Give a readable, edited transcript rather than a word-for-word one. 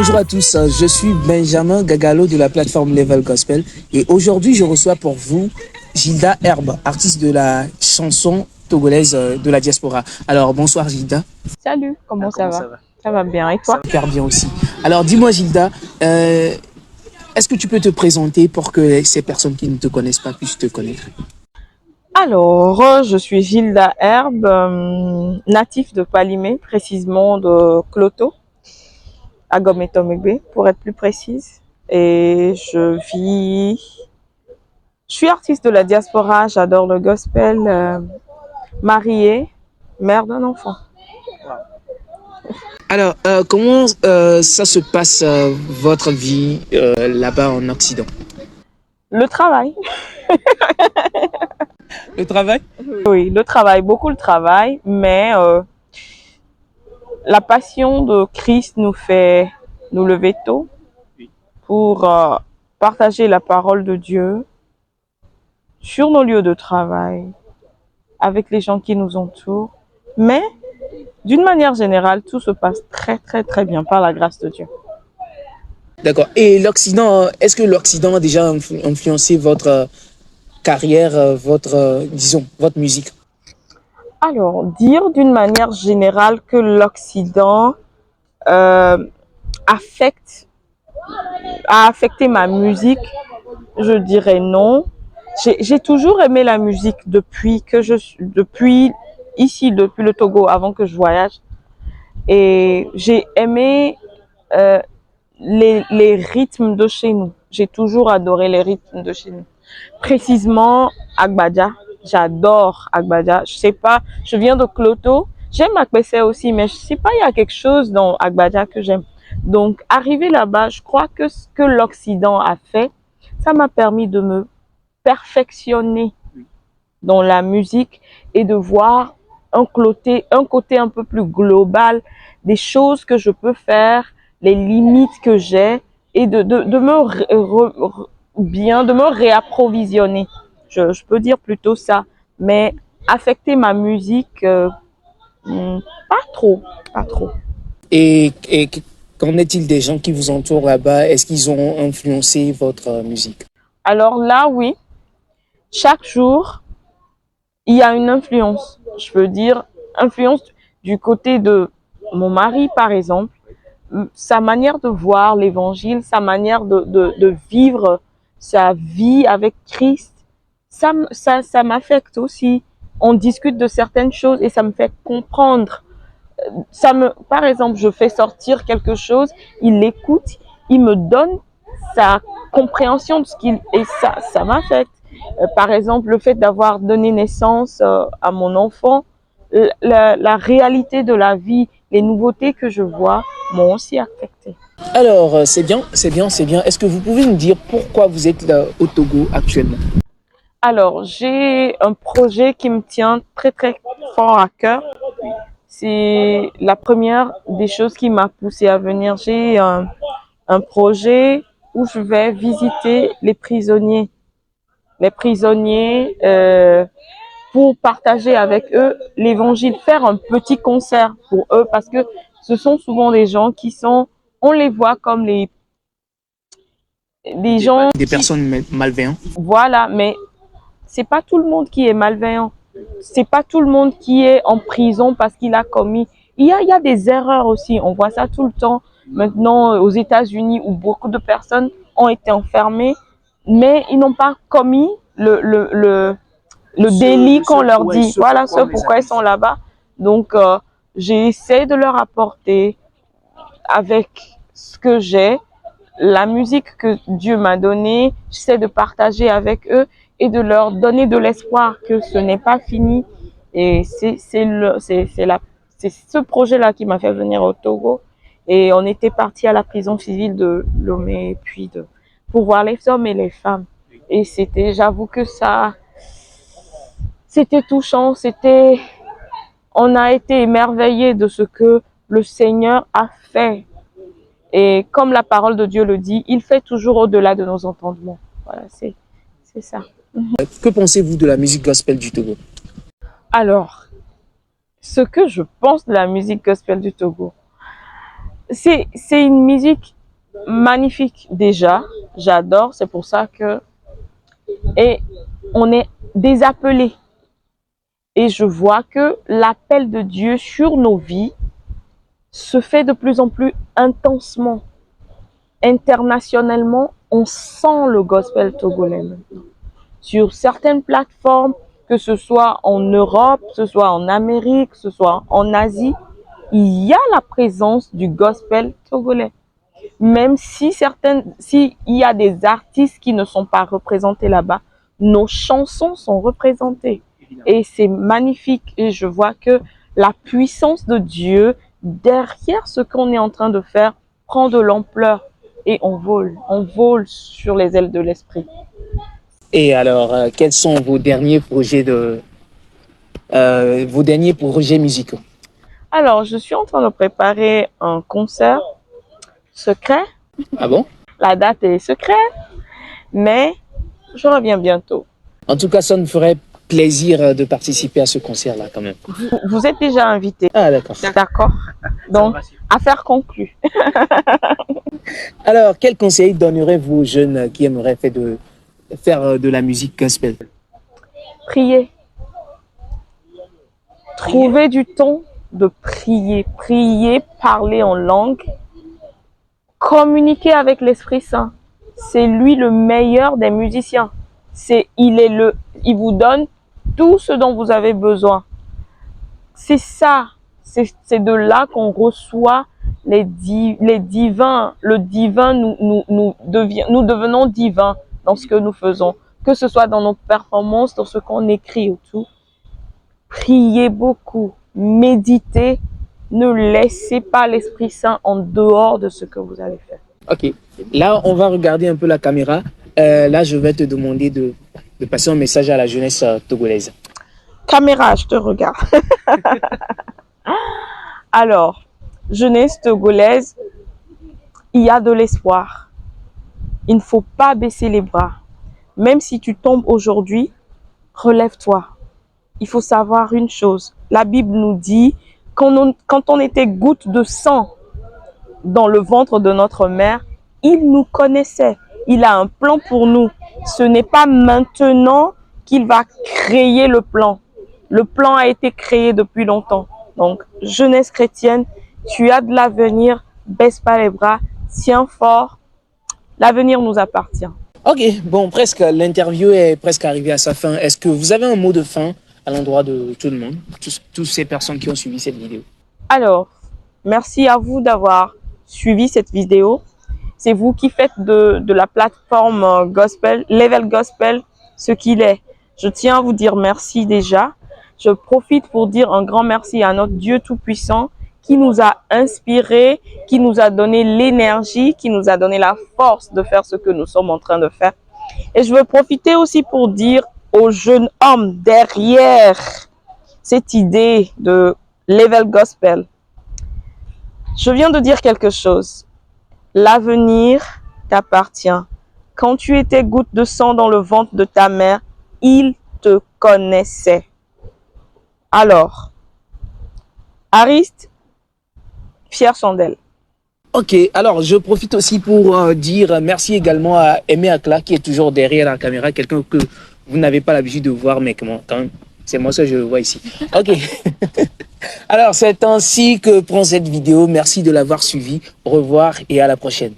bonjour à tous, je suis Benjamin Gagalo de la plateforme Level Gospel et aujourd'hui je reçois pour vous Gilda Herbe, artiste de la chanson togolaise de la diaspora. Alors bonsoir Gilda. Salut, comment ça va? Ça va? Ça va bien, et Ça toi? va super bien aussi. Alors dis-moi Gilda, est-ce que tu peux te présenter pour que ces personnes qui ne te connaissent pas puissent te connaître? Alors, je suis Gilda Herbe, natif de Palimé, précisément de Cloto, à Gomé-Tomébé, pour être plus précise. Et je suis artiste de la diaspora, j'adore le gospel, mariée, mère d'un enfant. Alors comment ça se passe votre vie là-bas en Occident? Le travail, Le travail? oui, le travail, beaucoup le travail, mais la passion de Christ nous fait nous lever tôt pour partager la parole de Dieu sur nos lieux de travail, avec les gens qui nous entourent. Mais d'une manière générale, tout se passe très bien par la grâce de Dieu. D'accord. Et l'Occident, est-ce que l'Occident a déjà influencé votre carrière, disons, votre musique? Alors, dire d'une manière générale que l'Occident euh, affecte, a affecté ma musique, je dirais non. J'ai toujours aimé la musique depuis depuis le Togo, avant que je voyage. Et j'ai aimé euh, les rythmes de chez nous. J'ai toujours adoré les rythmes de chez nous. Précisément, Agbadja. J'adore Agbadja. Je sais pas, je viens de Cloto. J'aime Akbessé aussi, mais je sais pas, il y a quelque chose dans Agbadja que j'aime. Donc, arrivé là-bas, je crois que ce que l'Occident a fait, ça m'a permis de me perfectionner dans la musique et de voir un côté un peu plus global des choses que je peux faire, les limites que j'ai et de me réapprovisionner. Je peux dire plutôt ça, mais affecter ma musique, pas trop, pas trop. Et qu'en est-il des gens qui vous entourent là-bas? Est-ce qu'ils ont influencé votre musique? Alors là, oui, chaque jour, il y a une influence. Je peux dire influence du côté de mon mari, par exemple, sa manière de voir l'évangile, sa manière de vivre sa vie avec Christ, ça m'affecte aussi. On discute de certaines choses et ça me fait comprendre. Par exemple, je fais sortir quelque chose, il l'écoute, il me donne sa compréhension de ce qu'il, et ça m'affecte. Par exemple, le fait d'avoir donné naissance à mon enfant, la réalité de la vie, les nouveautés que je vois m'ont aussi affecté. Alors, c'est bien, c'est bien, c'est bien. Est-ce que vous pouvez nous dire pourquoi vous êtes là au Togo actuellement? Alors, j'ai un projet qui me tient très fort à cœur. C'est la première des choses qui m'a poussée à venir. J'ai un projet où je vais visiter les prisonniers pour partager avec eux l'évangile, faire un petit concert pour eux parce que ce sont souvent des gens on les voit comme des gens, Des personnes malveillantes? voilà, mais c'est pas tout le monde qui est malveillant. C'est pas tout le monde qui est en prison parce qu'il a commis. Il y a des erreurs aussi. On voit ça tout le temps. Maintenant, aux États-Unis, où beaucoup de personnes ont été enfermées, mais ils n'ont pas commis le délit qu'on leur dit. Voilà ce pourquoi ils sont là-bas. Donc, j'essaie de leur apporter avec ce que j'ai, la musique que Dieu m'a donnée, j'essaie de partager avec eux et de leur donner de l'espoir que ce n'est pas fini. Et c'est ce projet-là qui m'a fait venir au Togo. Et on était parti à la prison civile de Lomé, puis pour voir les hommes et les femmes. Et j'avoue que c'était touchant, on a été émerveillés de ce que le Seigneur a fait. Et comme la parole de Dieu le dit, il fait toujours au-delà de nos entendements. Voilà, c'est ça. Que pensez-vous de la musique gospel du Togo? Alors, ce que je pense de la musique gospel du Togo, c'est une musique magnifique déjà. J'adore, c'est pour ça que... Et on est désappelés. Et je vois que l'appel de Dieu sur nos vies se fait de plus en plus intensement. Internationalement, on sent le gospel togolais maintenant. Sur certaines plateformes, que ce soit en Europe, que ce soit en Amérique, que ce soit en Asie, il y a la présence du gospel togolais. Même si s'il y a des artistes qui ne sont pas représentés là-bas, nos chansons sont représentées. Et c'est magnifique. Et je vois que la puissance de Dieu, derrière ce qu'on est en train de faire, prend de l'ampleur. Et on vole sur les ailes de l'esprit. Et alors, quels sont vos derniers projets musicaux? Alors, je suis en train de préparer un concert secret. Ah bon? La date est secrète, mais je reviens bientôt. En tout cas, ça me ferait plaisir de participer à ce concert-là quand même. Vous êtes déjà invité. Ah d'accord. D'accord. Donc, affaire conclue. Alors, quel conseil donnerez-vous aux jeunes qui aimeraient faire de la musique gospel? Priez. Trouvez du temps de prier. Prier, parler en langue. Communiquer avec l'Esprit Saint. C'est lui le meilleur des musiciens. Il vous donne tout ce dont vous avez besoin. C'est ça. C'est de là qu'on reçoit les divins. Le divin, nous devenons divins dans ce que nous faisons. Que ce soit dans nos performances, dans ce qu'on écrit ou tout. Priez beaucoup. Méditez. Ne laissez pas l'Esprit Saint en dehors de ce que vous allez faire. Ok. Là, on va regarder un peu la caméra. Là, je vais te demander de passer un message à la jeunesse togolaise. Caméra, je te regarde. Alors, jeunesse togolaise, il y a de l'espoir. Il ne faut pas baisser les bras. Même si tu tombes aujourd'hui, relève-toi. Il faut savoir une chose. La Bible nous dit, quand on était goutte de sang dans le ventre de notre mère, il nous connaissait. Il a un plan pour nous. Ce n'est pas maintenant qu'il va créer le plan. Le plan a été créé depuis longtemps. Donc, jeunesse chrétienne, tu as de l'avenir, baisse pas les bras, tiens fort. L'avenir nous appartient. Ok, bon, l'interview est presque arrivée à sa fin. Est-ce que vous avez un mot de fin à l'endroit de tout le monde, toutes ces personnes qui ont suivi cette vidéo? Alors, merci à vous d'avoir suivi cette vidéo. C'est vous qui faites de la plateforme Gospel, Level Gospel, ce qu'il est. Je tiens à vous dire merci déjà. Je profite pour dire un grand merci à notre Dieu Tout-Puissant qui nous a inspirés, qui nous a donné l'énergie, qui nous a donné la force de faire ce que nous sommes en train de faire. Et je veux profiter aussi pour dire aux jeunes hommes derrière cette idée de Level Gospel. Je viens de dire quelque chose. L'avenir t'appartient. Quand tu étais goutte de sang dans le ventre de ta mère, il te connaissait. Alors, Ariste, Pierre Chandel. Ok, alors je profite aussi pour dire merci également à Aimé Akla qui est toujours derrière la caméra, quelqu'un que vous n'avez pas l'habitude de voir, mais quand même, c'est moi que je le vois ici. Ok. Alors c'est ainsi que prend cette vidéo. Merci de l'avoir suivi. Au revoir et à la prochaine.